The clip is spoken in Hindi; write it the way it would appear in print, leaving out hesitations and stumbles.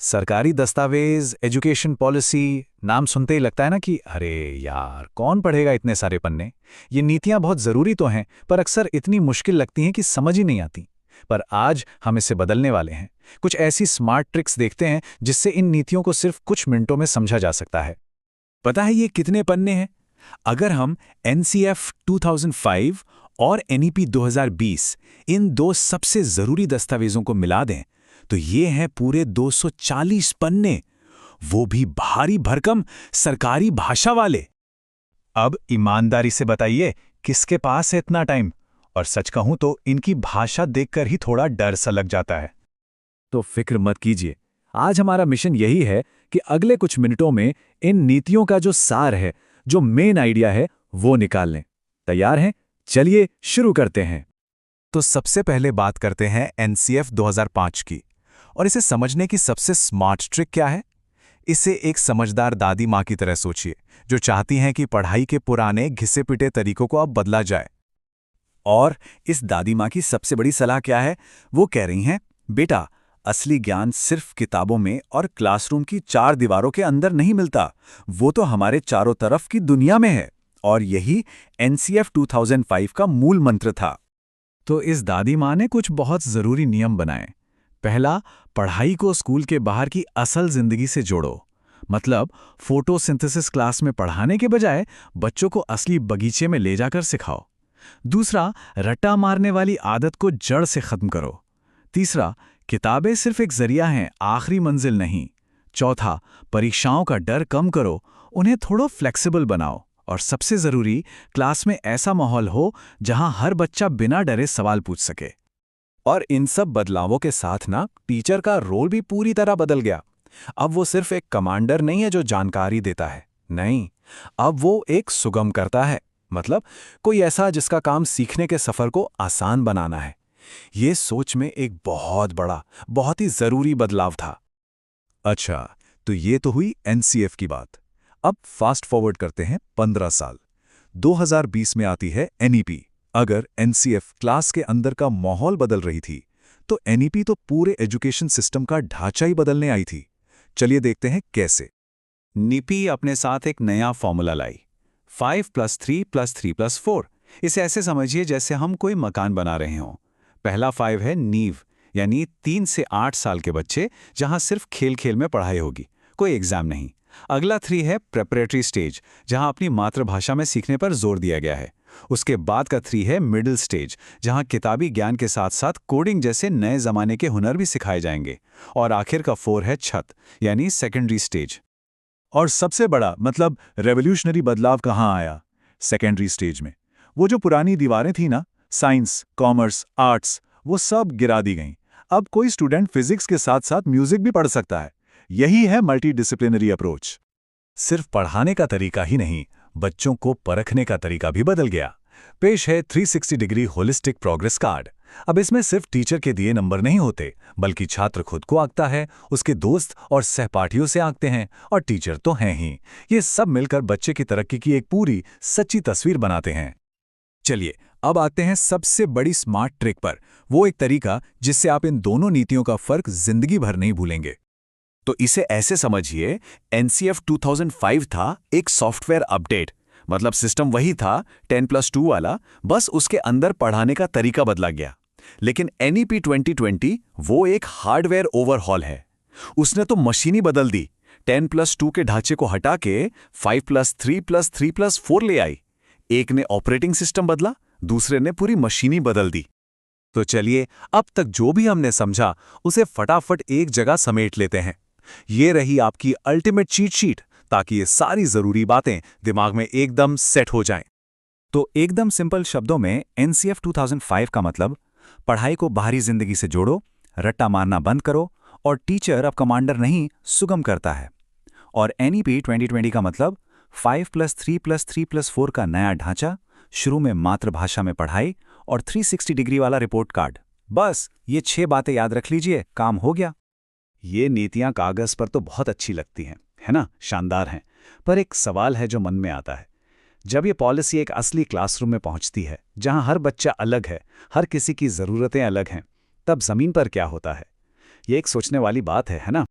सरकारी दस्तावेज, एजुकेशन पॉलिसी, नाम सुनते ही लगता है ना कि अरे यार, कौन पढ़ेगा इतने सारे पन्ने। ये नीतियां बहुत ज़रूरी तो हैं, पर अक्सर इतनी मुश्किल लगती हैं कि समझ ही नहीं आती। पर आज हम इसे बदलने वाले हैं। कुछ ऐसी स्मार्ट ट्रिक्स देखते हैं जिससे इन नीतियों को सिर्फ कुछ मिनटों में समझा जा सकता है। पता है ये कितने पन्ने हैं? अगर हम एनसीएफ 2005 और एनईपी 2020 इन दो सबसे ज़रूरी दस्तावेज़ों को मिला दें तो ये हैं पूरे 240 पन्ने, वो भी भारी भरकम सरकारी भाषा वाले। अब ईमानदारी से बताइए, किसके पास है इतना टाइम? और सच कहूं तो इनकी भाषा देखकर ही थोड़ा डर सा लग जाता है। तो फिक्र मत कीजिए, आज हमारा मिशन यही है कि अगले कुछ मिनटों में इन नीतियों का जो सार है, जो मेन आइडिया है, वो निकाल लें। तैयार हैं? चलिए शुरू करते हैं। तो सबसे पहले बात करते हैं एनसीएफ 2005 की। और इसे समझने की सबसे स्मार्ट ट्रिक क्या है? इसे एक समझदार दादी माँ की तरह सोचिए, जो चाहती हैं कि पढ़ाई के पुराने घिसे पिटे तरीकों को अब बदला जाए। और इस दादी माँ की सबसे बड़ी सलाह क्या है? वो कह रही हैं, बेटा, असली ज्ञान सिर्फ किताबों में और क्लासरूम की चार दीवारों के अंदर नहीं मिलता, वो तो हमारे चारों तरफ की दुनिया में है। और यही एनसीएफ 2005 का मूल मंत्र था। तो इस दादी माँ ने कुछ बहुत ज़रूरी नियम बनाए। पहला, पढ़ाई को स्कूल के बाहर की असल जिंदगी से जोड़ो। मतलब फोटोसिंथेसिस क्लास में पढ़ाने के बजाय बच्चों को असली बगीचे में ले जाकर सिखाओ। दूसरा, रट्टा मारने वाली आदत को जड़ से खत्म करो। तीसरा, किताबें सिर्फ एक जरिया हैं, आखिरी मंजिल नहीं। चौथा, परीक्षाओं का डर कम करो, उन्हें थोड़ा फ्लेक्सिबल बनाओ। और सबसे जरूरी, क्लास में ऐसा माहौल हो जहां हर बच्चा बिना डरे सवाल पूछ सके। और इन सब बदलावों के साथ ना, टीचर का रोल भी पूरी तरह बदल गया। अब वो सिर्फ एक कमांडर नहीं है जो जानकारी देता है, नहीं, अब वो एक सुगम करता है। मतलब कोई ऐसा जिसका काम सीखने के सफर को आसान बनाना है। ये सोच में एक बहुत बड़ा, बहुत ही जरूरी बदलाव था। अच्छा, तो ये तो हुई एनसीएफ की बात। अब फास्ट फॉरवर्ड करते हैं 15 साल। 2020 में आती है एनईपी। अगर एनसीएफ क्लास के अंदर का माहौल बदल रही थी, तो एनईपी तो पूरे एजुकेशन सिस्टम का ढांचा ही बदलने आई थी। चलिए देखते हैं कैसे। नीपी अपने साथ एक नया फॉर्मूला लाई, 5+3+3+4। इसे ऐसे समझिए जैसे हम कोई मकान बना रहे हों। पहला 5 है नींव, यानी 3 से 8 साल के बच्चे, जहां सिर्फ खेल खेल में पढ़ाई होगी, कोई एग्जाम नहीं। अगला 3 है प्रेपरेटरी स्टेज, जहां अपनी मातृभाषा में सीखने पर जोर दिया गया है। उसके बाद का 3 है मिडिल स्टेज, जहां किताबी ज्ञान के साथ साथ कोडिंग जैसे नए जमाने के हुनर भी सिखाए जाएंगे। और आखिर का 4 है छत, यानी सेकेंडरी स्टेज। और सबसे बड़ा, मतलब रेवोल्यूशनरी बदलाव कहाँ आया? सेकेंडरी स्टेज में। वो जो पुरानी दीवारें थी ना, साइंस, कॉमर्स, आर्ट्स, वो सब गिरा दी गईं। अब कोई स्टूडेंट फिजिक्स के साथ साथ म्यूजिक भी पढ़ सकता है। यही है मल्टीडिसिप्लिनरी अप्रोच। सिर्फ पढ़ाने का तरीका ही नहीं, बच्चों को परखने का तरीका भी बदल गया। पेश है 360 डिग्री होलिस्टिक प्रोग्रेस कार्ड। अब इसमें सिर्फ टीचर के दिए नंबर नहीं होते, बल्कि छात्र खुद को आंकता है, उसके दोस्त और सहपाठियों से आंकते हैं, और टीचर तो हैं ही। ये सब मिलकर बच्चे की तरक्की की एक पूरी सच्ची तस्वीर बनाते हैं। चलिए अब आते हैं सबसे बड़ी स्मार्ट ट्रिक पर, वो एक तरीका जिससे आप इन दोनों नीतियों का फर्क जिंदगी भर नहीं भूलेंगे। तो इसे ऐसे समझिए, एनसीएफ 2005 था एक सॉफ्टवेयर अपडेट। मतलब सिस्टम वही था 10+2 वाला, बस उसके अंदर पढ़ाने का तरीका बदला गया। लेकिन एनईपी 2020 वो एक हार्डवेयर ओवरहॉल है। उसने तो मशीन ही बदल दी। 10+2 के ढांचे को हटा के 5+3+3+4 ले आई। एक ने ऑपरेटिंग सिस्टम बदला, दूसरे ने पूरी मशीन ही बदल दी। तो चलिए अब तक जो भी हमने समझा उसे फटाफट एक जगह समेट लेते हैं। ये रही आपकी अल्टीमेट चीट शीट, ताकि ये सारी जरूरी बातें दिमाग में एकदम सेट हो जाएं। तो एकदम सिंपल शब्दों में एनसीएफ 2005 का मतलब, पढ़ाई को बाहरी जिंदगी से जोड़ो, रट्टा मारना बंद करो, और टीचर अब कमांडर नहीं, सुगम करता है। और एनईपी 2020 का मतलब, 5+3+3+4 का नया ढांचा, शुरू में मातृभाषा में पढ़ाई, और 360 डिग्री वाला रिपोर्ट कार्ड। बस ये 6 बातें याद रख लीजिए, काम हो गया। ये नीतियां कागज पर तो बहुत अच्छी लगती हैं, है ना, शानदार हैं। पर एक सवाल है जो मन में आता है, जब ये पॉलिसी एक असली क्लासरूम में पहुंचती है, जहां हर बच्चा अलग है, हर किसी की ज़रूरतें अलग हैं, तब ज़मीन पर क्या होता है? ये एक सोचने वाली बात है ना?